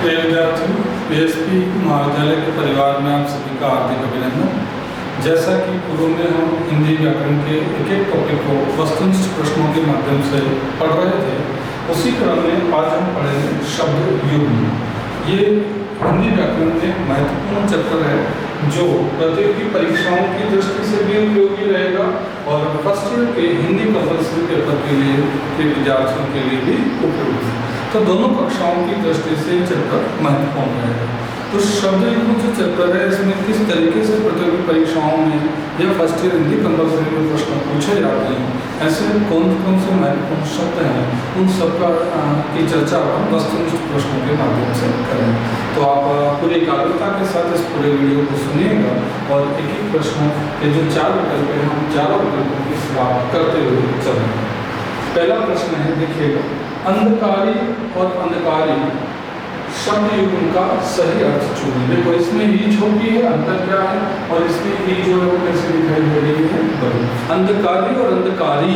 प्रिय विद्यार्थियों, पीएसपी महाविद्यालय के परिवार में आप सभी का हार्दिक अभिनंदन। जैसा कि पूर्व में हम हिंदी व्याकरण के एक एक टॉपिक को वस्तुनिष्ठ प्रश्नों के माध्यम से पढ़ रहे थे, उसी क्रम में आज हम पढ़ेंगे शब्द युग्म। ये हिंदी व्याकरण में एक महत्वपूर्ण चैप्टर है जो प्रतियोगी परीक्षाओं की दृष्टि से भी उपयोगी रहेगा और फर्स्ट ईयर के हिंदी कंपल्सरी पेपर के लिए के विद्यार्थियों के लिए भी उपयोगी। तो दोनों कक्षाओं की दृष्टि से चैप्टर महत्वपूर्ण रहेगा। तो शब्द युग्म जो चैप्टर है, इसमें किस तरीके से प्रतियोगी परीक्षाओं में या फर्स्ट ईयर हिंदी कंपल्सरी में प्रश्न पूछे जाते हैं, ऐसे कौन कौन से महत्वपूर्ण शब्द हैं, उन सबका की चर्चा हम वस्तुनिष्ठ प्रश्नों के माध्यम से करेंगे। तो आप पूरी एकाग्रता के साथ इस पूरे वीडियो को सुनिएगा और एक एक प्रश्न के जो 4 विकल्प हैं, हम चारों विकल्पों की सलाह करते हुए चलेंगे। पहला प्रश्न है, देखिएगा, अंधकारी और अंधकारी शब्द युग्म का सही अर्थ चुनिए। देखो, इसमें ही छोटी है, अंतर क्या है, और इसमें ही जो है वो कैसे दिखाई दे रही है, बड़ी। अंधकारी और अंधकारी,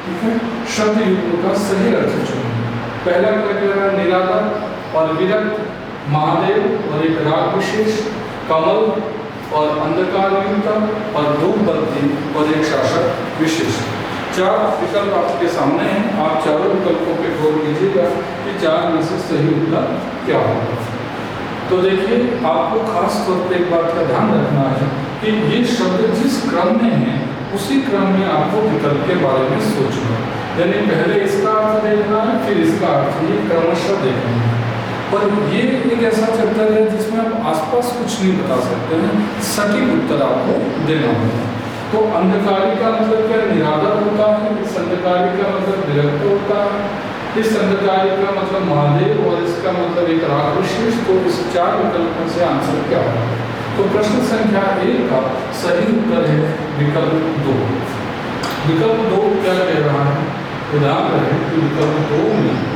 ठीक है, शब्द युग्म का सही अर्थ चुनिए। पहला क्या कह रहा है, निराला और विरक्त, महादेव और एक राग विशेष, कमल और अंधकार युक्त और धूपबत्ती और एक शासक विशेष। 4 विकल्प आपके सामने हैं, आप चारों विकल्पों पे गौर कीजिएगा कि 4 में से सही उत्तर क्या होगा। तो देखिए, आपको खास तौर पे एक बात का ध्यान रखना है कि ये शब्द जिस क्रम में है उसी क्रम में आपको विकल्प के बारे में सोचना, यानी पहले इसका अर्थ देखना है, फिर इसका अर्थ, ये क्रमशः देखना है। और ये एक ऐसा चैप्टर है जिसमें आप आसपास कुछ नहीं बता सकते हैं, सटीक उत्तर आपको देना होगा। तो अंधकारी का मतलब क्या, निरादर होता है। इस अंधकारी का मतलब विरक्त होता है। इस अंधकारी का मतलब महादेव और इसका मतलब एक राग विशेष। तो इस 4 विकल्पों से आंसर क्या होगा। तो प्रश्न संख्या 1 का सही उत्तर है विकल्प 2। विकल्प 2 क्या कह रहा है, ध्यान रहे कि विकल्प 2 में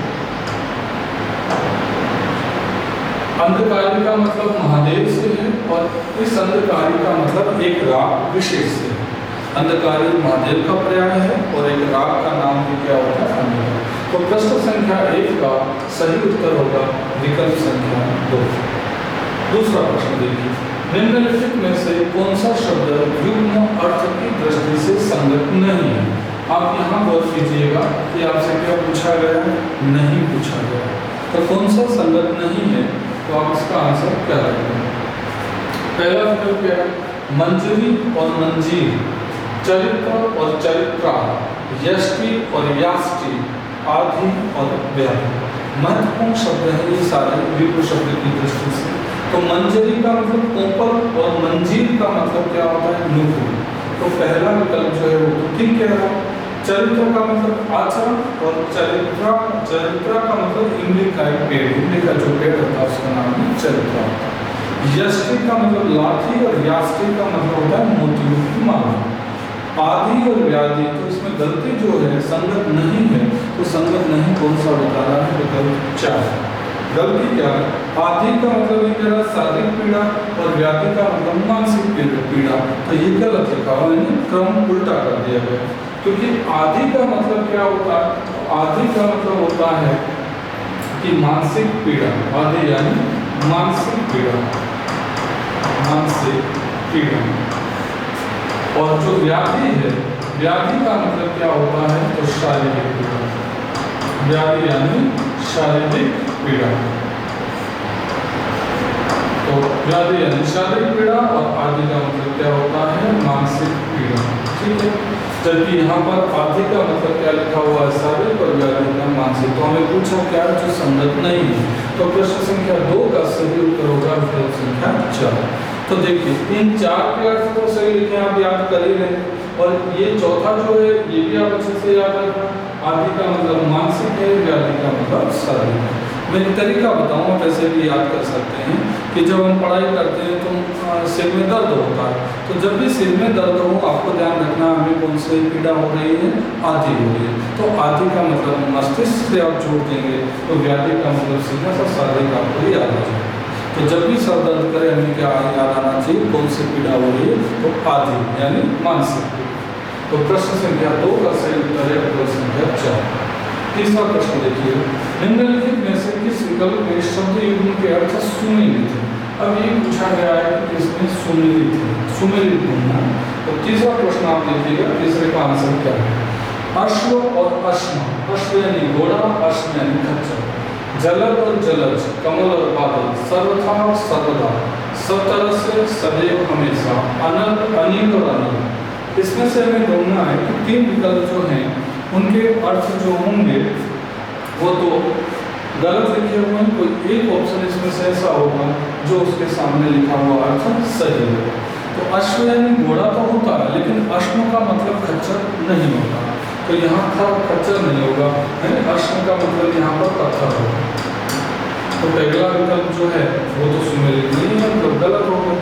अंधकारी का मतलब महादेव से है और इस अंधकारी का मतलब एक राग विशेष से है। अंधकारी महादेव का पर्याय है और एक राग का नाम भी क्या होता है, अंधकार। तो प्रश्न संख्या 1 का सही उत्तर होगा विकल्प संख्या 2। दूसरा प्रश्न देखिए, निम्नलिखित में से कौन सा शब्द युग्म अर्थ की दृष्टि से संगत नहीं है। आप यहाँ गौर कीजिएगा कि आपसे क्या पूछा गया है, नहीं पूछा गया। तो कौन सा संगत नहीं है, तो आप इसका आंसर क्या रखेंगे। पहला विकल्प क्या है, मंजरी और मंजीर, चरित्र और चरित्रा, यष्टि और याष्टि, आदि और व्याधि। महत्वपूर्ण शब्द है ये सारे विप्र शब्द की दृष्टि से। तो मंजरी का मतलब कोपल और मंजीर का मतलब क्या होता है, नुपुर। तो पहला विकल्प जो है वो ठीक कह रहा है। चरित्र का मतलब आचरण और चरित्रा का मतलब इमली का एक पेड़, इमली का जो पेड़ होता है उसका नाम है चरित्रा। यष्टि का मतलब लाठी और याष्टि का मतलब होता है मोतियों की माला। आदि और व्याधि, तो इसमें गलती जो है संगत नहीं है। तो संगत नहीं कौन सा बता रहा है, विकल्प 4। गलती क्या है, आदि का मतलब ये कह रहा है शारीरिक पीड़ा और व्याधि का मतलब मानसिक पीड़ा। तो ये गलत लिखा हुआ है, क्रम उल्टा कर दिया गया। क्योंकि आदि का मतलब क्या होता है, आदि का मतलब होता है कि मानसिक पीड़ा, आदि यानी मानसिक पीड़ा, मानसिक पीड़ा। और जो व्याधि है, व्याधि का मतलब क्या होता है, तो शारीरिक पीड़ा, व्याधि यानी शारीरिक पीड़ा। तो व्याधि यानी शारीरिक पीड़ा और आदि का मतलब क्या होता है, मानसिक पीड़ा, ठीक है। जबकि यहाँ पर आदि का मतलब क्या लिखा हुआ है, शारीरिक, और व्याधि का मानसिक। तो हमें पूछा क्या जो संगत नहीं है। तो प्रश्न संख्या 2 का सही उत्तर होगा विकल्प संख्या 4। तो देखिए, इन 4 के अर्थ को सही लिखे, आप याद कर ही रहे। और ये चौथा जो है ये भी आप अच्छे से याद रखना। आदि का मतलब मानसिक है, व्याधि का मतलब शारीरिक है। मैं एक तरीका बताऊँ, आप ऐसे भी याद कर सकते हैं कि जब हम पढ़ाई करते हैं तो सिर में दर्द होता है। तो जब भी सिर में दर्द हो, आपको ध्यान रखना हमें कौन सी पीड़ा हो रही है, आदि हो रही है। तो आदि का मतलब मस्तिष्क से आप जोड़ देंगे, तो व्याधि का मतलब सीधा सा शारीरिक आपको याद आ जाएगा। तो जब भी सर दर्द करे हमें क्या याद आना चाहिए, कौन सी पीड़ा हो रही है, तो आदि यानी मानसिक पीड़ा। तो प्रश्न संख्या 2 का सही उत्तर है विकल्प संख्या 4। तीसरा प्रश्न देखिए, निम्नलिखित में से किस विकल्प में शब्द युग्म के अर्थ सुमेलित है। अब ये पूछा गया है कि इसमें सुमेलित है, सुमेलित ढूंढना है। तो तीसरा प्रश्न आप देखिएगा, तीसरे का आंसर क्या है। अश्व और अश्म, अश्व यानी घोड़ा, अश्म यानी खच्चर। जलद और जलज, कमल और बादल, सर्वथा और सर्वदा, सब तरह से, सदैव, हमेशा, अनल, अनिल और अनल। इसमें से हमें ढूंढना है कि तीन विकल्प जो हैं उनके अर्थ जो होंगे वो तो गलत लिखे हुए हैं। कोई एक ऑप्शन इसमें से ऐसा होगा जो उसके सामने लिखा हुआ अर्थ सही है। तो अश्व यानी घोड़ा तो होता है, लेकिन अश्व का मतलब खच्चर नहीं होता, तो यहाँ खच्चर नहीं होगा, यानी अश्व का मतलब यहाँ पर पत्थर होगा। तो पहला विकल्प जो है वो तो सुमेलित नहीं है, मतलब गलत होगा।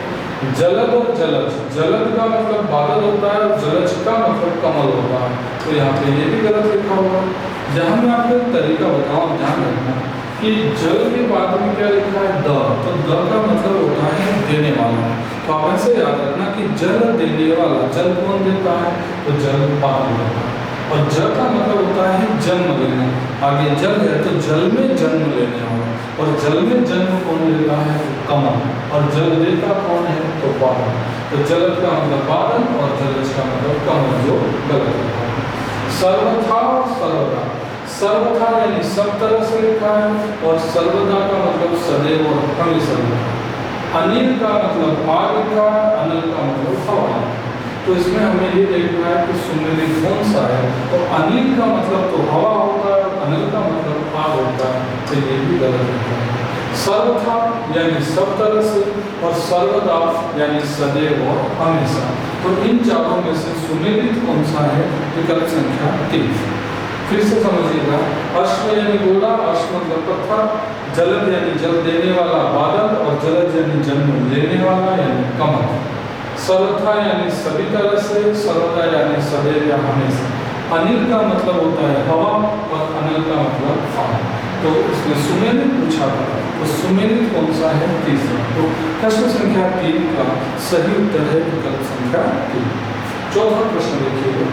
जलद और जलज, जलद का मतलब बादल होता है, जलज का मतलब कमल होता है, तो यहाँ पे ये भी गलत लिखा होगा। जहाँ मैं आपको एक तरीका बताऊँ, ध्यान रखना कि जल के बाद में क्या लिखा है, द, तो द का मतलब होता है देने वाला। तो आप ऐसे याद रखना कि जल देने वाला, जल कौन देता है, तो जल पानी देता है। और जल का मतलब होता है जन्म लेना, आगे जल है तो जल में जन्म लेने वाला, और जल में जन्म कौन लेता है, तो कमल, और जल देता कौन है, तो बादल। तो जलद का मतलब बादल और जलज का मतलब कमल, जो गलत होता है। सर्वथा और सर्वदा, सर्वथा यानी सब तरह से लिखा है, और सर्वदा का मतलब सदैव और हमेशा लिखा है। अनिल का मतलब आग का, अनिल का मतलब हवा। तो इसमें हमें ये देखना है कि सुमेलित कौन सा है। तो अनिल का मतलब तो हवा होता है, अनिल का मतलब आग होता है, तो ये भी गलत होता है। सर्वथा यानी सब तरह से, और सर्वदा यानी सदैव और हमेशा। तो इन चारों में से सुमेलित कौन सा है, विकल्प संख्या 3। फिर से समझिएगा, अश्व यानी घोड़ा, अश्व मतलब पत्थर, जलद यानी जल देने वाला बादल, और जलज यानी जन्म लेने वाला यानी कमल। सर्वथा यानी सभी तरह से, सर्वदा यानी सदैव या हमेशा। अनिल का मतलब होता है हवा, और अनिल का मतलब पानी। तो इसमें सुमेलित पूछा था, तो सुमेलित कौन सा है, तीसरा। तो प्रश्न संख्या 3 का सही उत्तर है विकल्प संख्या 3। चौथा प्रश्न देखिए,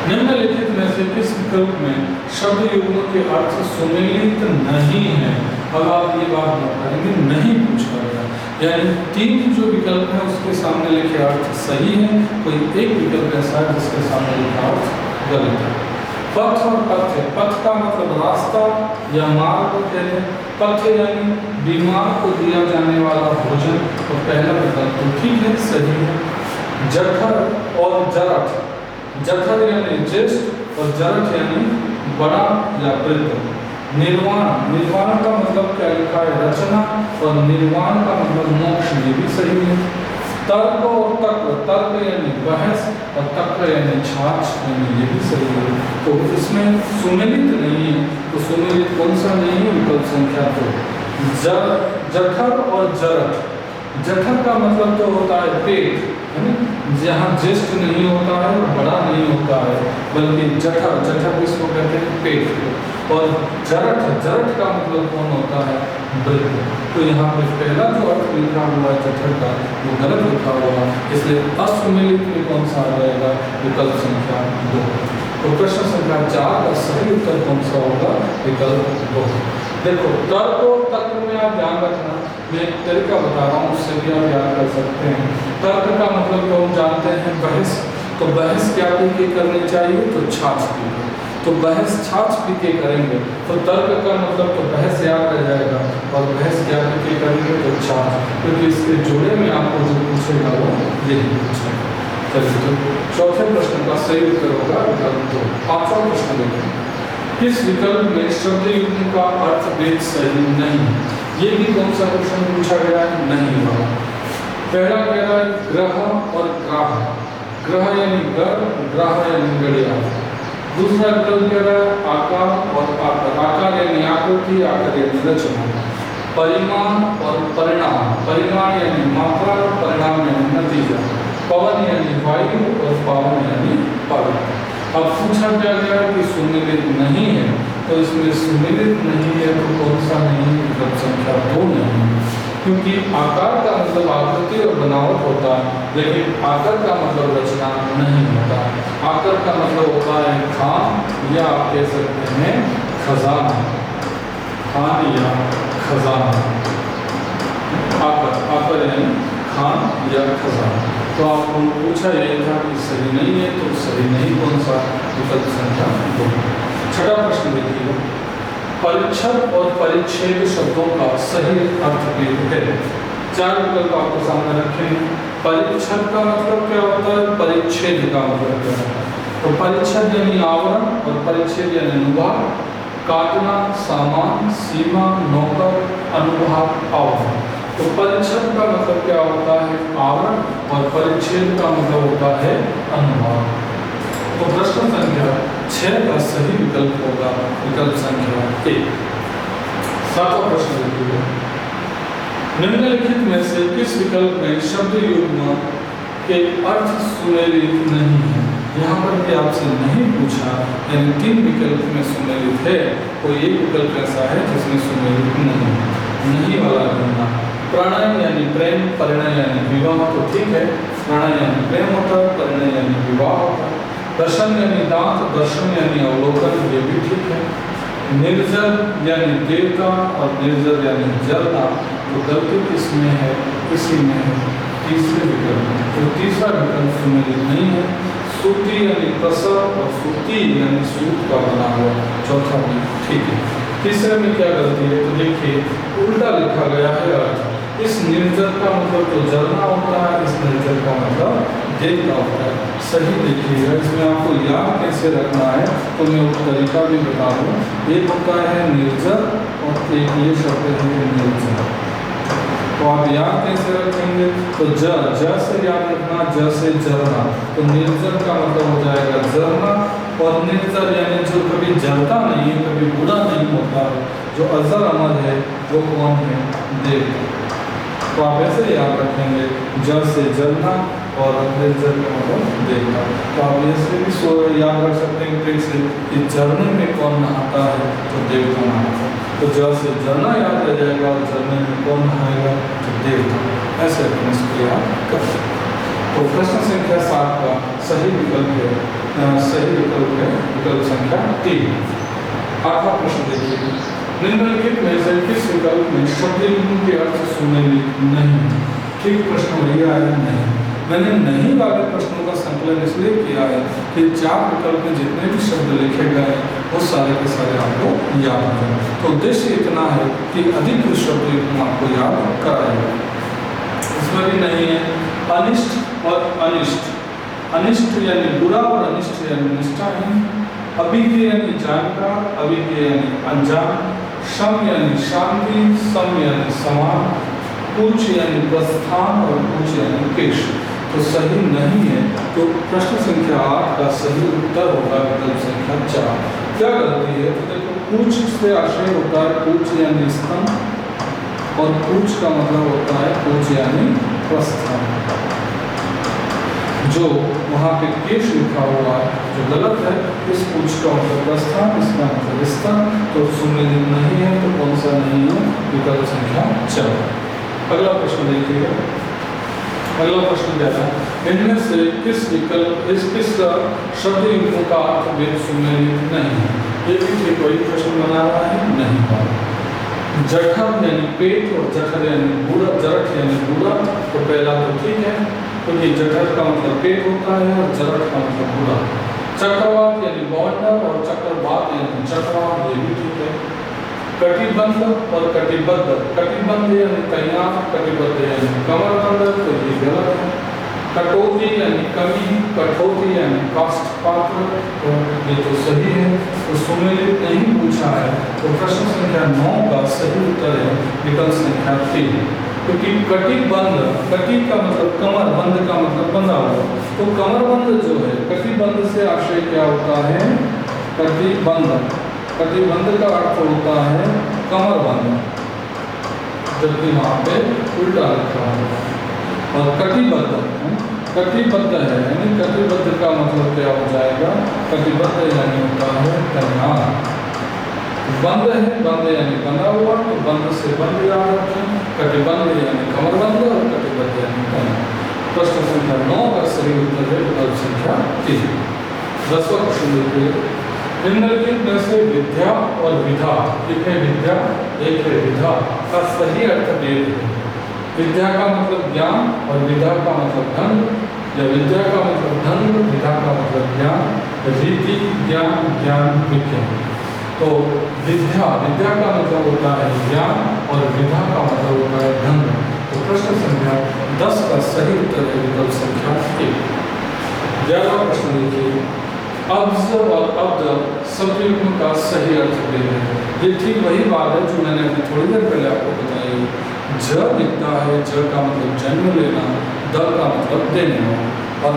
निम्नलिखित में से किस विकल्प में शब्द युग्म के अर्थ सुमेलित नहीं है। अब आप ये बात बताएंगे, नहीं पूछा गया, यानी 3 जो विकल्प है उसके सामने लिखे अर्थ सही है, कोई एक विकल्प ऐसा है जिसके सामने लिखा अर्थ गलत है। पथ और पथ्य, पथ का मतलब रास्ता या मार्ग कहते हैं, पथ्य यानी बीमार को दिया जाने वाला भोजन, तो पहला विकल्प तो ठीक है, सही है। जठर और जरठ, जठर यानी ज्येष्ठ और जरठ यानी बड़ा या वृद्ध। निर्वाण, निर्वाण का मतलब क्या लिखा है, रचना, और निर्वाण का मतलब मोक्ष, ये भी सही है। तर्क और तक्र, तर्क यानी बहस, और तक्र यानी छाछ, यानी ये भी सही है। तो इसमें सुमेलित नहीं है, तो सुमेलित कौन सा नहीं है, विकल्प संख्या 2। जठर और जरठ, जठर का मतलब तो होता है पेट, है ना, जहाँ ज्येष्ठ नहीं होता है और बड़ा नहीं होता है, बल्कि जठर, जठर किसको कहते हैं, पेट। और जरठ, जरठ का मतलब कौन होता है, वृद्ध। तो यहाँ पे पहला जो अर्थ लिखा हुआ है जठर का, वो गलत लिखा हुआ है, इसलिए असुमेलित में कौन सा आ जाएगा, विकल्प संख्या 2। तो प्रश्न संख्या 4 का सही उत्तर कौन सा होगा, विकल्प 2। देखो, तर्क और तर्क में आप ध्यान रखना, मैं एक तरीका बता रहा हूँ, उससे भी आप याद कर सकते हैं। तर्क का मतलब तो हम जानते हैं बहस, तो बहस क्या पी के करनी चाहिए, तो छाछ पी के, तो बहस छाछ पी के करेंगे, तो तर्क का मतलब तो बहस याद रह जाएगा, और बहस क्या पी के करेंगे, तो छाछ, क्योंकि इसके जोड़े में आपको जो पूछेगा वो यही पूछेगा। चलिए, तो चौथे प्रश्न का सही उत्तर होगा विकल्प 2। पांचवा प्रश्न देखें, किस विकल्प में शब्द युग्म का अर्थ भेद सही नहीं, ये भी कौन सा प्रश्न पूछा गया है, नहीं होगा। पहला कह रहा है ग्रह और ग्राह, ग्रह यानी घर, ग्राह यानी गड़िया। दूसरा विकल्प कह रहा है आकार और आकर, आकार यानी आकृति, आकार यानी रचना। परिमाण और परिणाम, परिमाण यानी मात्रा, परिणाम यानी नतीजा। पवन यानी वायु, और पावन यानी पावन। अब पूछा क्या गया कि सुमेलित नहीं है, तो इसमें सुमेलित नहीं है तो कौन सा नहीं है, विकल्प संख्या 2 नहीं है, क्योंकि आकार का मतलब आकृति और बनावट होता है, लेकिन आकर का मतलब रचना नहीं होता। आकर का मतलब होता है खान, या आप कह सकते हैं खजाना। खान या खजाना। आकर यानी खान या खजाना। तो आपको पूछा यह था कि सही नहीं है, तो सही नहीं कौन सा? विकल्प संख्या 2। छठा प्रश्न देखिएगा, परिच्छद और परिच्छेद शब्दों का सही अर्थ भेद है। 4 विकल्प आपको सामने रखे हैं। परिच्छद का मतलब क्या होता है, परिच्छेद का मतलब क्या होता है? तो परिच्छद यानी आवरण और परिच्छेद यानी अनुभाग। काटना, सामान, सीमा, नौकर, अनुभाग, आवरण। तो परिच्छद का मतलब क्या होता है, आवरण, और परिच्छेद का मतलब होता है अनुभाग। तो प्रश्न संख्या 6 का सही विकल्प होगा विकल्प संख्या 1। 7वां प्रश्न देखिए, निम्नलिखित में से किस विकल्प में शब्द युग्म के अर्थ सुमेलित नहीं है? यहाँ पर भी आपसे नहीं पूछा, यानी 3 विकल्प में सुमेलित है, कोई एक विकल्प ऐसा है जिसमें सुमेलित नहीं है। नहीं वाला ढूंढना। प्रणय यानी प्रेम, परिणय यानी विवाह, तो ठीक है, प्रणय यानी प्रेम होता है, परिणय यानी विवाह होता है। दर्शन यानी दांत, दर्शन यानी अवलोकन, ये भी ठीक है। निर्जल यानी देवता और निर्जल यानी जलना, तो गलती किसमें है? इसी में है, तीसरे विकल्प में। तो तीसरा विकल्प सुमेलित नहीं है। सूती यानी प्रसव और सूती यानी सूत का बना हुआ, चौथा भी ठीक है। तीसरे में क्या गलती है? तो देखिए उल्टा लिखा गया है अर्थ। इस निर्जल का मतलब तो जलना होता है, इस निर्जल का मतलब देवता होता है। सही देखिएगा, इसमें आपको याद कैसे रखना है तो मैं वो तरीका भी बता दूँ। एक होता है निर्जल और एक ये शब्द है निर्जल। तो आप याद कैसे रखेंगे? तो ज से याद रखना, ज से जलना। तो निर्जल का मतलब हो जाएगा जलना, और निर्जल यानी जो कभी जलता नहीं है, कभी बुरा नहीं होता है, जो अजर अमर है, वो कौन है? देवता। तो आप ऐसे याद रखेंगे, ज से जलना और निर्जल का मतलब देवता। तो आप ऐसे भी याद रख सकते हैं कैसे कि जलने में कौन नहाता है? तो देवता नहाता है। तो ज से जलना याद रह जाएगा और जलने में कौन नहाएगा? तो देवता। ऐसे अपने इसको याद कर सकते हैं। तो प्रश्न संख्या 7 का सही विकल्प है, सही विकल्प है विकल्प संख्या 3। 8वां प्रश्न देखिए, निम्नलिखित में से किस विकल्प में शब्द युग्म के अर्थ सुमेलित नहीं? ठीक प्रश्न भैया है नहीं। मैंने नहीं वाले प्रश्नों का संकलन इसलिए किया है कि 4 विकल्प में जितने भी शब्द लिखे गए वो सारे के सारे आपको याद हैं। तो उद्देश्य इतना है कि अधिक शब्द युग्म आपको याद कराएगा। इसमें भी नहीं है। अनिष्ट और अनिष्ट, अनिष्ट यानी बुरा और अनिष्ट यानी निष्ठाहीन। अभिज्ञ यानी जानकार, अभिज्ञ यानी अनजान। सम यानी शांति, सम यानी समान। पूछ यानी प्रस्थान और पूछ यानी केश। तो सही नहीं है। तो प्रश्न संख्या 8 का सही उत्तर होगा विकल्प संख्या 4। क्या गलती है? तो देखो पूछ से आशय होता है पूछ यानी स्तंभ, और पूछ का मतलब होता है पूछ यानी प्रस्थान। जो वहाँ पे केश लिखा हुआ है जो गलत है, इस पूछ का मतलब प्रस्थान, इसका मतलब स्तंभ, तो सुमेलित नहीं है। तो कौन सा नहीं है? विकल्प संख्या 4। अगला प्रश्न देखिएगा। अगला प्रश्न क्या है, इनमें से किस विकल्प किस शब्द युग्मों का अर्थ भेद सुमेलित नहीं है? ये भी ठीक वही प्रश्न बना रहा है, नहीं है। जठर यानी पेट और जठर यानी बूढ़ा, जरठ यानी बूढ़ा, तो पहला तो ठीक है, क्योंकि जठर का मतलब पेट होता है और जरठ का मतलब बूढ़ा। चक्रवात यानी बवंडर और चक्रवात यानी चक्रवात, ये भी ठीक है। कटिबंध और कटिबद्ध, कटिबंध यानी तैयार, कटिबद्ध यानी कमरबंध, तो ये गलत है। कटौती यानी कमी, कठौती यानी काष्ठ पात्र, तो ये तो सही है। तो सुमेलित नहीं पूछा है। तो प्रश्न संख्या 9 का सही उत्तर है विकल्प संख्या 3। क्योंकि कटिबंध, कटि का मतलब कमर, बंध का मतलब बंधा हुआ, तो कमरबंध जो है, कटिबंध से आशय क्या होता है? कटिबंध। कटिबंध का अर्थ होता है कमरबंध, जबकि वहाँ पे उल्टा लिखा हुआ। और कटिबद्ध, कटिबद्ध है यानी कटिबद्ध का मतलब क्या हो जाएगा? कटिबद्ध यानी होता है तैयार। बंध है, बंध यानी बंधा हुआ, तो बंध से बंध याद रखें। कटिबंध यानी कमरबंध और कटिबद्ध यानी तैयार। प्रश्न संख्या 9 का सही उत्तर है विकल्प संख्या 3। 10वां प्रश्न देखिए, निम्नलिखित में से विद्या और विधा, एक है विद्या एक है विधा का सही अर्थ भेद है। विद्या का मतलब ज्ञान और विधा का मतलब ढंग, या विद्या का मतलब ढंग, विधा का मतलब ज्ञान, रीति ज्ञान, ज्ञान विज्ञान। तो विद्या का मतलब होता है ज्ञान और विधा का मतलब होता है ढंग। तो प्रश्न संख्या 10 का सही उत्तर है विकल्प संख्या 1। 11वां प्रश्न देखिए, अब्ज और अब्द शब्द युग्म का सही अर्थ भेद है। ये ठीक वही बात है जो मैंने अभी थोड़ी देर पहले आपको बताई। ज दिखता है, ज का मतलब जन्म लेना, द का मतलब देना, और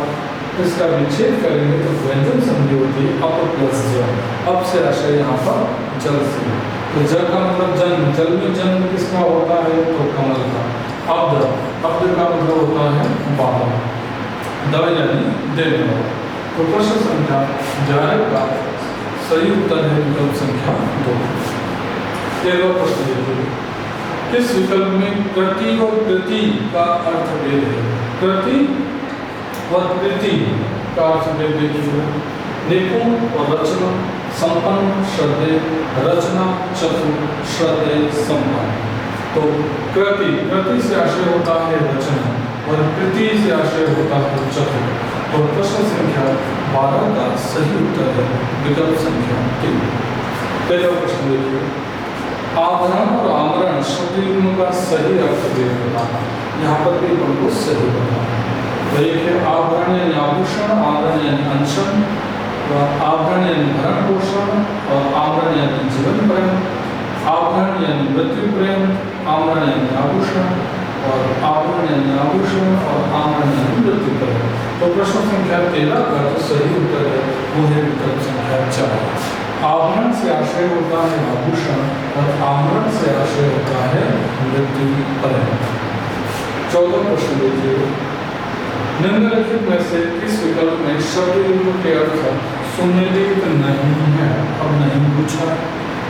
इसका विच्छेद करेंगे तो व्यंजन संधि होती है अप प्लस ज। अब से आशय यहाँ पर जल से, तो ज का मतलब जन्म, जल में जन्म किसका होता है तो कमल का। अब्द का मतलब होता है बाबा, द यानी देने वाला। तो प्रश्न संख्या 11 का सही उत्तर है विकल्प संख्या 2। 13वां प्रश्न देखिए, किस विकल्प में कृति और कृति का अर्थ भेद है। कृति और कृति का अर्थ भेद देखिए, निपुण और रचना, संपन्न श्रद्धेय, रचना चतुर, श्रद्धेय संपन्न। तो कृति से आशय होता है रचना और कृति से आशय होता है चतुर। तो प्रश्न संख्या 12 का सही उत्तर है विकल्प संख्या 3। 13वां प्रश्न देखिए, आभरण और आमरण शब्द युग्म का सही अर्थ भेद बताना। यहाँ पर भी हमको सही बताना। तो एक है आभरण यानी आभूषण, आभरण यानी अंशन, आभरण यानी भरण पोषण, और आभरण यानी जीवन पर्यंत, आभरण यानी मृत्यु पर्यंत, आभरण यानी आभूषण, और आभरण यानी आभूषण, और आभरण यानी मृत्यु पर्यंत। तो प्रश्न संख्या 13 का जो सही उत्तर है वो है विकल्प संख्या 4। आभरण से आशय होता है आभूषण और आभरण से आशय होता है मृत्यु पर्यंत। 14वां प्रश्न देखिए, निम्नलिखित में से किस विकल्प में शब्द युग्म के अर्थ सुमेलित नहीं है। अब नहीं पूछा,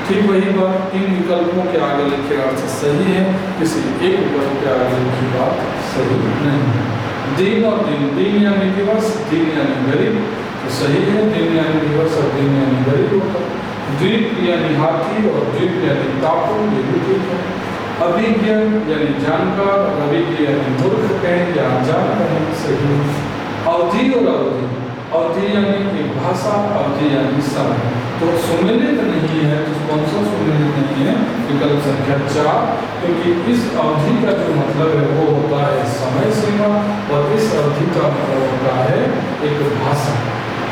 ठीक वही बात, 3 विकल्पों के आगे लिखे अर्थ सही है, किसी एक विकल्प के आगे लिखी बात सही नहीं है। दिन और दिन यानी दिवस, दिन यानी गरीब, तो सही है दिन यानी दिवस और दिन यानी गरीब होता। द्वीप यानी हाथी और द्वीप यानी टापू, ये भी ठीक है। अभिज्ञ यानी जानकार, अभिज्ञ यानी मूर्ख कहें या अनजान कहें, सही। अवधि और अवधि, अवधि यानी एक भाषा, अवधि यानी समय। तो सुमेलित नहीं है, तो कौन सा सुमेलित नहीं है विकल्प संख्या 4, क्योंकि इस अवधि का जो मतलब है वो होता है समय सीमा, और इस अवधि का मतलब होता है एक भाषा।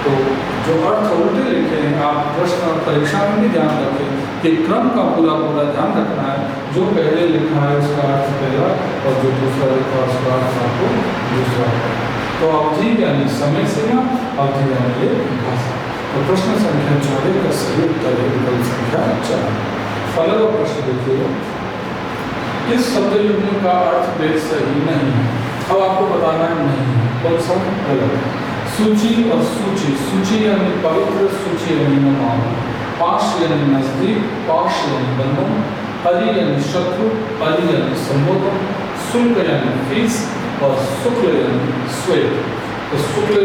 तो जो अर्थ उल्टे लिखे हैं, आप प्रश्न और परीक्षा में भी ध्यान रखें कि क्रम का पूरा ध्यान रखना है। जो पहले लिखा है उसका अर्थ पहला, और जो दूसरा लिखा है उसका अर्थ आपको दूसरा। तो अवधि यानी समय सीमा, अवधि यानी भाषा। तो प्रश्न संख्या 14 का सही उत्तर है विकल्प संख्या 4। 15वां प्रश्न देखिए, इस शब्द युग्म का अर्थ भेद सही नहीं है। अब आपको बताना नहीं है कौन सा गलत। सूची और सूची, सूची यानी पवित्र, सूची यानी नमाम, पाश यानी नजदीक, पाश यानी बंधन, अली यानी शत्रु, अली यानी संबोधन, शुल्क यानी फीस, और शुक्ल यानी श्वेत। तो शुक्ल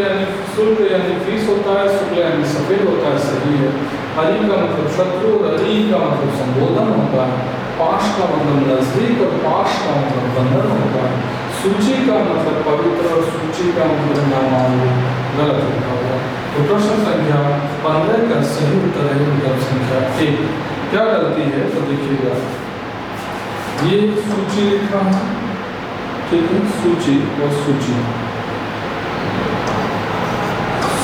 यानी फीस होता है, शुक्ल यानी सफेद होता है, सही है। अली का मतलब शत्रु और अली का मतलब संबोधन होता है। पाश का मतलब नजदीक और पाश का मतलब बंधन होता है। सूची का मतलब पवित्र और सूची का मतलब नामावली, गलत लिखा हुआ। तो प्रश्न संख्या 15 का सही उत्तर है विकल्प संख्या 1। क्या गलती है तो देखिएगा, ये सूची लिखा है, ठीक है, सूची और सूची,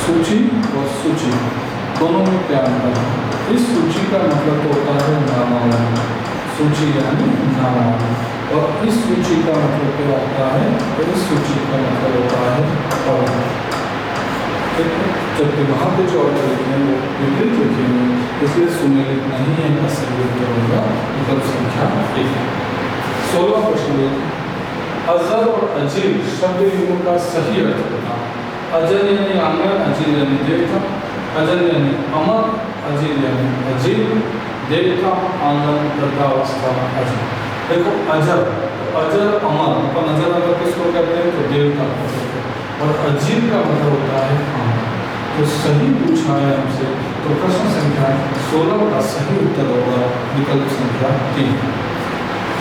सूची और सूची दोनों में क्या अंतर है। इस सूची का मतलब तो होता है नामावली, सूची यानी नामावली, और इस सूची का मतलब क्या होता है, तो इस सूची का मतलब होता है पवित्र, ठीक है। जबकि वहाँ पे जो ऑर्डर लिखे हैं वो विपरीत लिखे हैं, इसलिए सुमेलित नहीं है, का सही उत्तर होगा विकल्प संख्या 1। 16वां प्रश्न देखिए, अजर और अजीर शब्द युग्म का सही अर्थ बताओ। अजर यानी आंगन, अजीर यानी देवता, अजर यानी अमर, अजीर यानी अजीब, देवता, आंगन, वृद्धावस्था, अजर। देखो अजर, अजर अमर, अपन अजर अगर किसको कहते हैं तो देवता को कहते हैं, और अजीब का मतलब होता है आंगन। तो सही पूछा है हमसे तो प्रश्न संख्या 16 का सही उत्तर होगा विकल्प संख्या 3।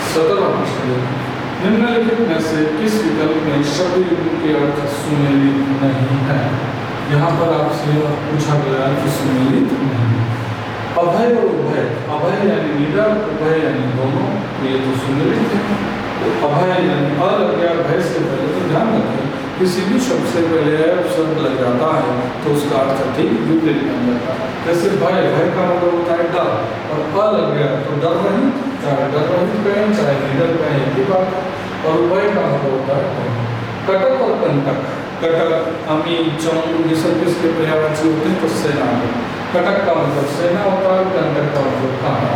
17वां प्रश्न, निम्नलिखित में से किस विकल्प में शब्द युग्म के अर्थ सुमेलित नहीं है? यहाँ पर आपसे पूछा गया कि सुमेलित नहीं। अभय और उभय, अभय यानी निडर, उभय यानी दोनों, ये तो सुमेलित है। अभय यानी अ लग गया, भय से पहले तो ध्यान रखें किसी भी शब्द से पहले शब्द लग जाता है तो उसका अर्थ ठीक विपरीत बन जाता है। जैसे भय, भय का मतलब होता है डर, और अ लग गया तो डर रहित, चाहे डर रहित कहें चाहे निडर कहें एक ही बात है। और उभय का मतलब होता है कटक और कंटक। कटक, अमी, चम, ये सब किसके पर्यायवाची होते हैं? तो सेना में। कटक का मतलब सेना होता है, कंटक का मतलब खाना।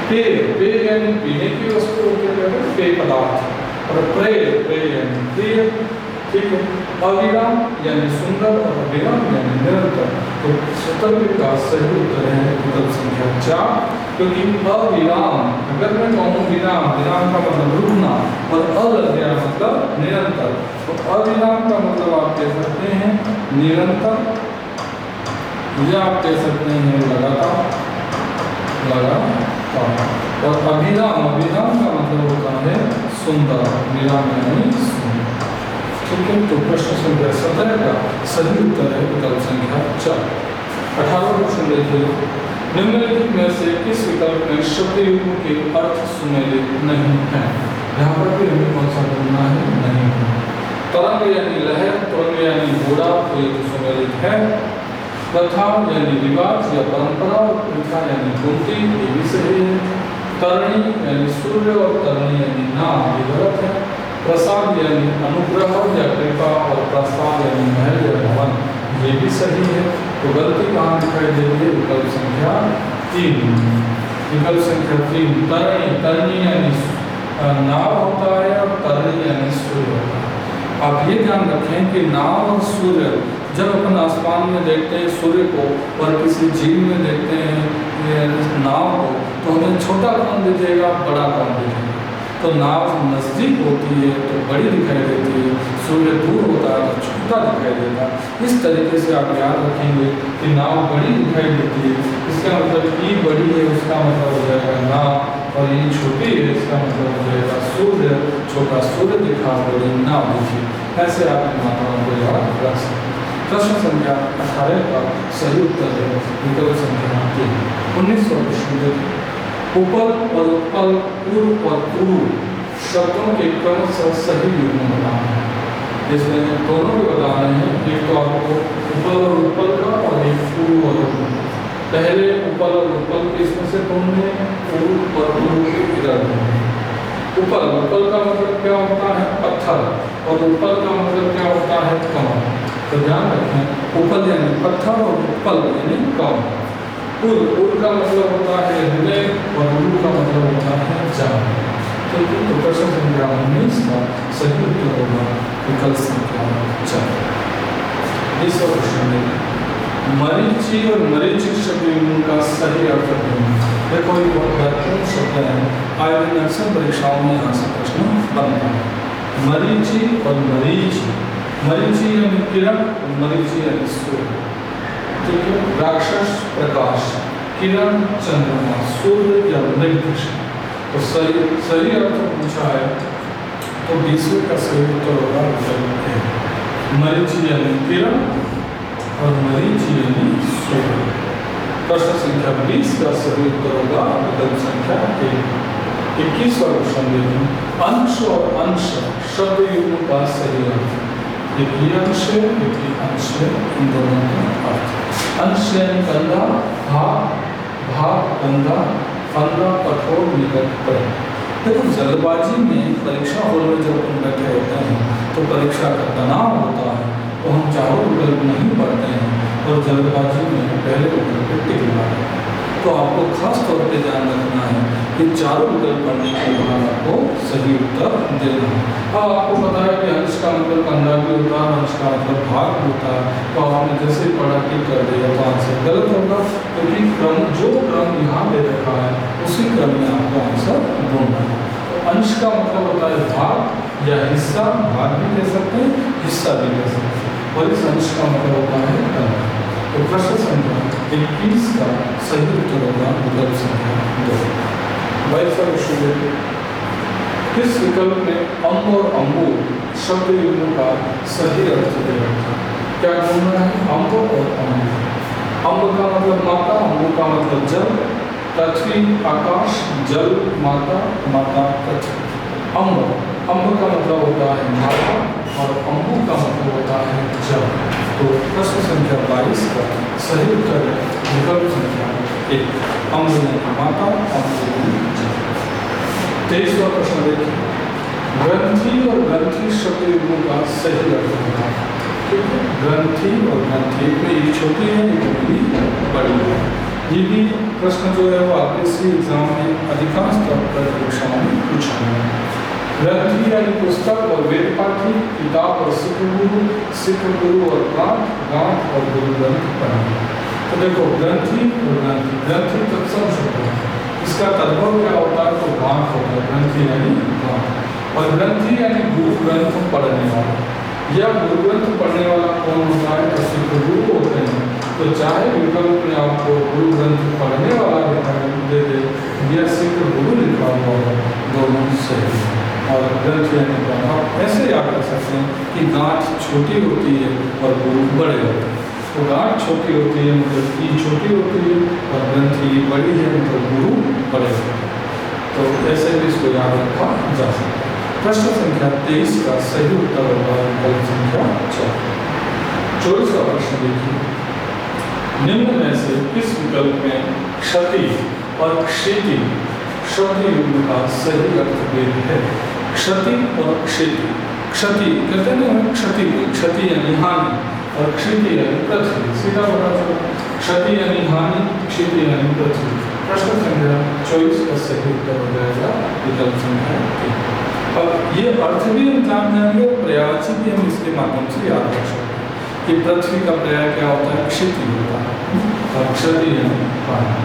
पेय, पेय यानी पीने की वस्तु होती है, पेय पदार्थ। और प्रेय, प्रेय यानी प्रिय, ठीक है। अविराम यानी सुंदर, और अविराम यानी निरंतर। तो 17 का सही उत्तर है विकल्प संख्या 4, क्योंकि अविराम, अगर मैं कहूँ विराम, विराम का मतलब रुकना, और अ लग गया मतलब निरंतर, तो अविराम का मतलब आप कह सकते हैं निरंतर, या आप कह सकते हैं लगातार, लगातार। और अभिराम, अभिराम का मतलब होता है सुंदर, विराम यानी सुंदर, ठीक है। तो प्रश्न संख्या 17 का सही उत्तर है विकल्प संख्या 4। 18वां प्रश्न देखिए, निम्नलिखित में से किस विकल्प में शब्द युग्म के अर्थ सुमेलित नहीं है? यहाँ पर भी हमें कौन सा बोलना है? नहीं है। तरंग यानी लहर, तरंग यानी घोड़ा, तो ये तो सुमेलित है। प्रथा यानी रिवाज या परंपरा, और प्रथा यानी कुंती, ये भी सही है। तरणी यानी सूर्य, और तरणी यानी नाम, ये गलत है। प्रसाद यानी अनुग्रह या कृपा, और प्रसाद यानी महल या भवन, ये भी सही है। तो गलती कहाँ दिखाई दे रही है? विकल्प संख्या 3। विकल्प संख्या 3 तरणी, तरणी यानी नाव होता है, और तरणी यानी सूर्य होता है। आप ये ध्यान रखें कि नाव और सूर्य, जब अपन आसमान में देखते हैं सूर्य को, और किसी झील में देखते हैं नाव को, तो हमें छोटा कौन दिखेगा, बड़ा कौन दिखेगा? तो नाव नज़दीक होती है तो बड़ी दिखाई देती है, सूर्य दूर होता है तो छोटा दिखाई देता है। इस तरीके से आप याद रखेंगे कि नाव बड़ी दिखाई देती है, इसका मतलब ई बड़ी है, उसका मतलब हो जाएगा नाव, और ये छोटी है, इसका मतलब हो जाएगा सूर्य। छोटा सूर्य दिखा, बड़ी नाव दिखी। ऐसे आप इन मात्राओं को याद रख सकते हैं। प्रश्न संख्या 18 का सही उत्तर है विकल्प संख्या 3। 19वां प्रश्न, उपल और उत्पल, पूर्व और पूर्व शब्दों के क्रमशः सही युग्म बताना है। इसमें दोनों को बताना है, एक तो आपको उपल और उत्पल का, और एक पूर्व और पूर्व। पहले उपल और उत्पल के इसमें से ढूंढने, पूर्व और पूर्व के इधर ढूंढने। उपल, उपल का मतलब क्या होता है? पत्थर, और उत्पल का मतलब क्या होता है? कमल। तो ध्यान रखें, उपल यानी पत्थर, और उत्पल यानी कमल। पूर्व, पूर्व का मतलब होता है हृदय, और पूर्व का मतलब होता है जान। तो प्रश्न संख्या 19 का सही उत्तर होगा विकल्प संख्या 4। 20वां प्रश्न में मरीचि और मरीचिक शब्द युग्म का सही अर्थ ढूंढें। देखो ये बहुत महत्वपूर्ण शब्द है, आयोजन अक्सर परीक्षाओं में यहाँ से प्रश्न बनता है। मरीचि और मरीचि, मरीचि यानी किरण, और मरीचि यानी सूर्य, ठीक है। राक्षस प्रकाश, किरण चंद्रमा, सूर्य या मृगकृष्ण। तो सही अर्थ पूछा है तो 20वें का सही उत्तर होगा विकल्प है। मरीचि यानी किरण, और मरीचि यानी सूर्य। प्रश्न संख्या 20 का सही उत्तर होगा विकल्प संख्या 1। 21वां प्रश्न देखें, अंश और अंश शब्द युग्म का सही अर्थ। एक ही अंश है, एक ही अंश है, इन दोनों का अर्थ। अंश यानी कंधा, भाग, भाग कंधा, फंदा कठोर, निकट पर। देखो जल्दबाजी में परीक्षा हॉल में जब हम बैठे होते हैं तो परीक्षा का तनाव होता है, तो हम चारों विकल्प नहीं पढ़ते हैं, और जल्दबाजी में पहले विकल्प पे टिक लगाते हैं। तो आपको खास तौर पे ध्यान रखना है कि चारों विकल्प पढ़ने के बाद आपको सही उत्तर देना है। अब आपको पता है कि अंश का मतलब कंधा भी होता है, अंश का मतलब भाग होता है, तो आपने जैसे पढ़ा टिक कर दिया तो आंसर गलत होगा, क्योंकि क्रम जो क्रम यहाँ दे रखा है उसी क्रम में आपको आंसर ढूंढना है। तो अंश का मतलब होता है भाग या हिस्सा, भाग भी कह सकते हैं, हिस्सा भी कह सकते हैं, और इस अंश का मतलब होता है कंधा। तो प्रश्न संख्या 21 का सही उत्तर होगा विकल्प संख्या 2। 22 का क्वेश्चन देखिए, किस विकल्प में अम्ब और अम्बु शब्द युग्म का सही अर्थ दिया था? क्या ढूंढना है? अम्ब और अम्बु। अम्ब का मतलब माता, अम्बु का मतलब जल, पृथ्वी आकाश, जल माता, माता पृथ्वी। अम्ब का मतलब होता है माता और अम्बु का मतलब होता है जल। तो प्रश्न संख्या 22 का सही उत्तर है विकल्प संख्या 1, अम्ब यानी माता, अम्बु यानी जल। 23वां प्रश्न देखिए, ग्रंथि और ग्रंथि शब्द युग्म का सही अर्थ होता है। ठीक है, ग्रंथि और ग्रंथि में ये छोटी है, ये बड़ी है। ये भी प्रश्न जो है वो आरपीएससी एग्जाम में अधिकांश तौर पर परीक्षाओं में पूछा गया है। ग्रंथि यानी पुस्तक और वेद पाठी, किताब और सिख गुरु और गांठ और गुरु ग्रंथ पढ़ना। तो देखो ग्रंथि और ग्रंथि तत्सम शब्द है, इसका तद्भव क्या होता है? तो गांठ होता है, ग्रंथि यानी गांठ। और ग्रंथि यानी गुरु ग्रंथ पढ़ने वाला। यह गुरु ग्रंथ पढ़ने वाला कौन होता है? तो सिख गुरु होते हैं। तो चाहे विकल्प में आपको गुरु ग्रंथ पढ़ने वाला दिखाई दे दे या सिख गुरु लिखा हुआ है, दोनों सही है। और ग्रंथ यानी आप ऐसे याद कर सकते हैं कि गांठ छोटी होती है और गुरु बड़े होते हैं। तो गांठ छोटी होती है मतलब की छोटी होती है और ग्रंथि बड़ी है मतलब गुरु बड़े होते हैं। तो ऐसे भी इसको याद रखा जा सकता है। प्रश्न संख्या 23 का सही उत्तर होगा विकल्प संख्या 4। 24वां प्रश्न देखिए, निम्न में से किस विकल्प में क्षति और क्षिति शब्द युग्म का सही अर्थ भेद है? क्षति और क्षति। क्षति कहते हैं ना, क्षति क्षति यानी हानि और क्षति यानी पृथ्वी। सीधा पता चला, क्षति यानी हानि, क्षति यानी पृथ्वी। प्रश्न संख्या 24 का सही उत्तर हो जाएगा विकल्प संख्या 3। अब ये अर्थ भी हम जान जाएंगे और प्रयाची भी हम इसके माध्यम से याद रख सकते हैं कि पृथ्वी का पर्याय क्या होता है? क्षति होता है और क्षति यानी हानि।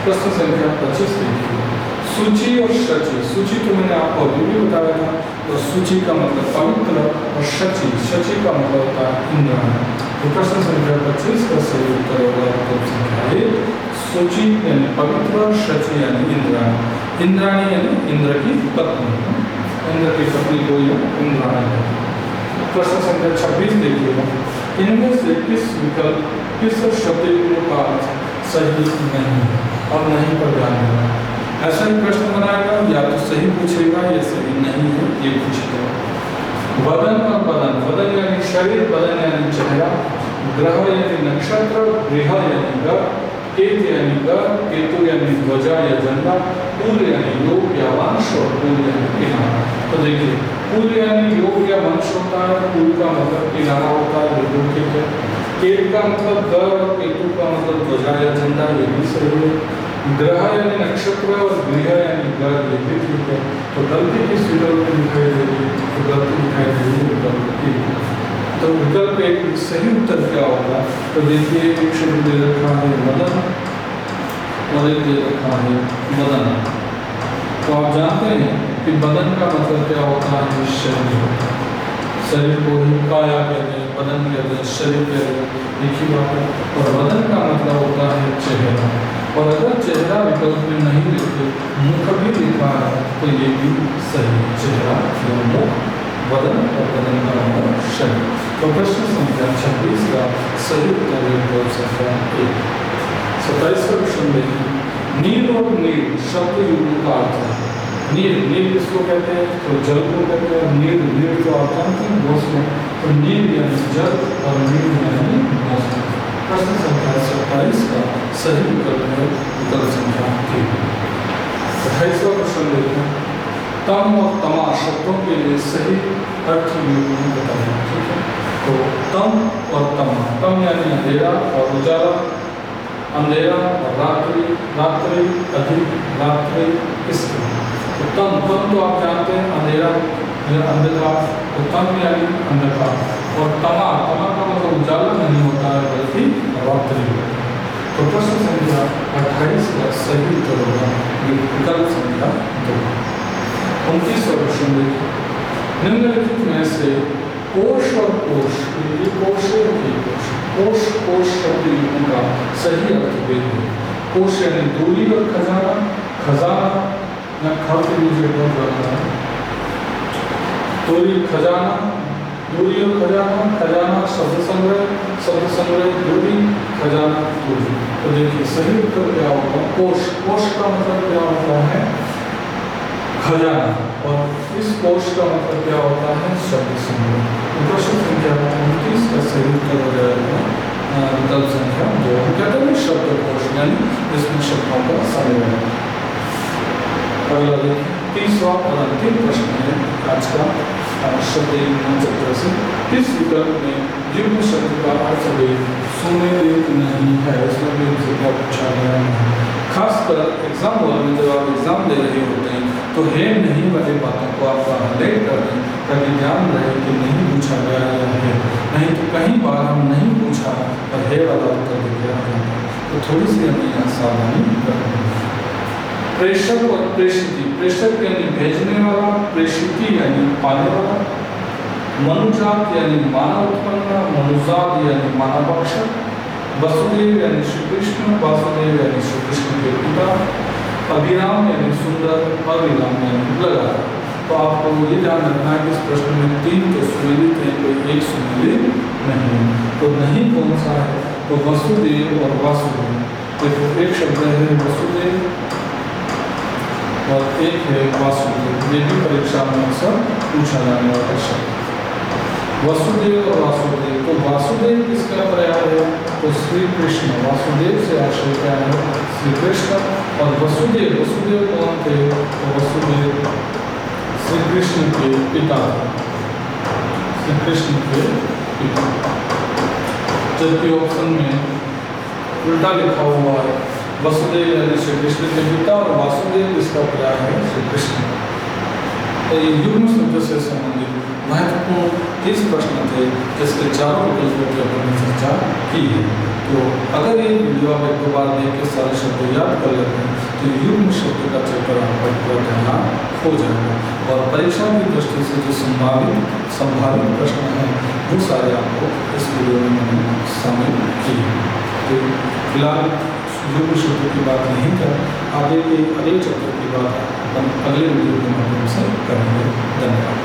प्रश्न संख्या 25 देखिए, सूची और शची। सूची तो मैंने आपको अभी भी बताया था, तो सूची का मतलब पवित्र और शची का मतलब होता है इंद्राणी। तो प्रश्न संख्या 25 का सही उत्तर होगा विकल्प संख्या 1, सूची यानी पवित्र, शची यानी इंद्राणी। इंद्राणी यानी इंद्र की पत्नी, इंद्र की पत्नी को इंद्राणी है। प्रश्न संख्या 26 देखिएगा, इनमें से किस शब्द युग्म का सही नहीं है? अब नहीं पर ध्यान देना, ऐसा ही प्रश्न बनाएगा, या तो सही पूछेगा या सही नहीं है ये पूछेगा। वदन और बदन, वदन यानी शरीर, बदन यानी चेहरा, ग्रह यानी नक्षत्र, गृह यानी घर, केत यानी घर, केतु यानी ध्वजा या झंडा, पूल यानी योग या वंश और पूल यानी किनारा। तो देखिए पूल यानी योग या वंश होता है, पूल का मतलब किनारा होता है, बिल्कुल ठीक है। केत का मतलब घर और केतु का मतलब ध्वजा या झंडा, ये भी सही है। ग्रह यानी नक्षत्र और गृह यानी घर, ये भी ठीक है। तो गलती किस विकल्प में दिखाई देगी? तो गलती दिखाई देगी विकल्प की। तो विकल्प एक सही उत्तर क्या होगा? तो देखिए एक शब्द दे रखा है मदन और एक दे रखा है मदन। तो आप जानते हैं कि बदन का मतलब क्या होता है? शरीर। शरीर को ही काया कहते हैं, बदन कहते हैं, शरीर कहते हैं, एक ही बात है। और बदन का मतलब होता है चेहरा। और अगर चेहरा विकल्प में नहीं लिखे, मुख भी लिखा है तो ये भी सही, चेहरा या मुख, बदन और बदन का मतलब शरीर। तो प्रश्न संख्या 26 का सही उत्तर है विकल्प संख्या 1। 27वां प्रश्न देखिए, नील और नील शब्द युग्म का अर्थ है। नील, नील किसको कहते हैं? तो जल को कहते हैं। नील तो आप जानते हैं मौसम, तो नील यानी जल और नील यानी मौसम। प्रश्न संख्या 27 का सही विकल्प है विकल्प संख्या 3। 28वां प्रश्न देखिए, तम और तमा शब्दों के लिए सही अर्थ युग्म बताइए। ठीक है, तो तम और तमा, तम यानी अंधेरा और उजाला, अंधेरा और रात्रि, रात्रि अधिक, रात्रि किसकी? तो तम तो आप जानते हैं अंधेरा या अंधकार, तो तम यानी अंधकार। और तमा का मतलब उजाला नहीं होता है बल्कि रात्रि। तो प्रश्न संख्या 28 का सही उत्तर होगा विकल्प संख्या 2। 29वां प्रश्न देखिए, निम्नलिखित में से कोश और कोश, ये कोश है, ये कोश कोश शब्द युग्म का सही अर्थ वेद है। कोश यानी दूरी और खजाना, खजाना या ख के नीचे डॉट लगाना, दूरी खजाना, दूरी और खजाना, खजाना शब्द संग्रह दूरी, खजाना दूरी। तो देखिए सही उत्तर क्या होगा, कोश। कोश का मतलब क्या होता है, खजाना, और इस कोश का मतलब क्या होता है, शब्द संग्रह। तो प्रश्न संख्या 29 का सही उत्तर हो जाएगा विकल्प संख्या 2। हम कहते हैं शब्दकोश, यानी इसमें शब्दों का संग्रह है। अगला देखिए, तीसरा और अंतिम प्रश्न है आज का शब्द चैप्टर से। किस विकल्प में युग्म शब्द का अर्थ सुमेलित नहीं है, इसमें भी जिक्र पूछा गया है। खासकर एग्जाम हॉल में जब आप एग्जाम दे रहे होते हैं तो है नहीं वाली बातों को आप हाईलाइट कर दें ताकि ध्यान रहे कि नहीं पूछा गया या है, नहीं तो कई बार हम नहीं पूछा और है वाला उत्तर देके आ जाता है। तो थोड़ी सी हमें यहाँ सावधानी रखनी है। प्रेषक और प्रेषिती, प्रेषक यानी भेजने वाला, प्रेषिती यानी पाने वाला, मनुजात यानी मानव उत्पन्न, मनुजात यानी मानव भक्षक, वसुदेव यानी श्री कृष्ण, वासुदेव यानी श्री कृष्ण के पिता, अभिराम यानी सुंदर, अभिराम यानी लगा। तो आपको ये ध्यान रखना है कि इस प्रश्न में 3 तो सुमेलित है, कोई एक सुमेलित नहीं। तो नहीं कौन सा है, तो वसुदेव और वासुदेव। देखो एक शब्द है वसुदेव और एक है वासुदेव, ये भी परीक्षा में अक्सर पूछा जाने वाला शब्द। वसुदेव और वासुदेव, तो वासुदेव किसका पर्याय है, तो श्री कृष्ण। वासुदेव से आशय क्या है, श्री कृष्ण। और वसुदेव, वसुदेव कौन थे, तो वसुदेव श्री कृष्ण के पिता, श्री कृष्ण के पिता। जबकि ऑप्शन में उल्टा लिखा हुआ है, वसुदेव यानी श्री कृष्ण के पिता और वासुदेव इसका पर्याय है श्री कृष्ण। तो ये युग्म शब्द से संबंधित महत्वपूर्ण 30 प्रश्न थे जिसके चारों विकल्पों की अपन ने चर्चा की है। तो अगर ये वीडियो आप एक दो बार देख के सारे शब्द याद कर लेते हैं तो युग्म शब्द का चैप्टर आपका पूरा ध्यान हो जाएगा। और परीक्षा की दृष्टि से जो संभावित प्रश्न हैं वो सारे आपको इस वीडियो में मैंने शामिल किए। तो फिलहाल युग्म शब्द की बात नहीं कर, आगे के अगले चैप्टर की बात अपन अगले वीडियो के माध्यम से करेंगे। धन्यवाद।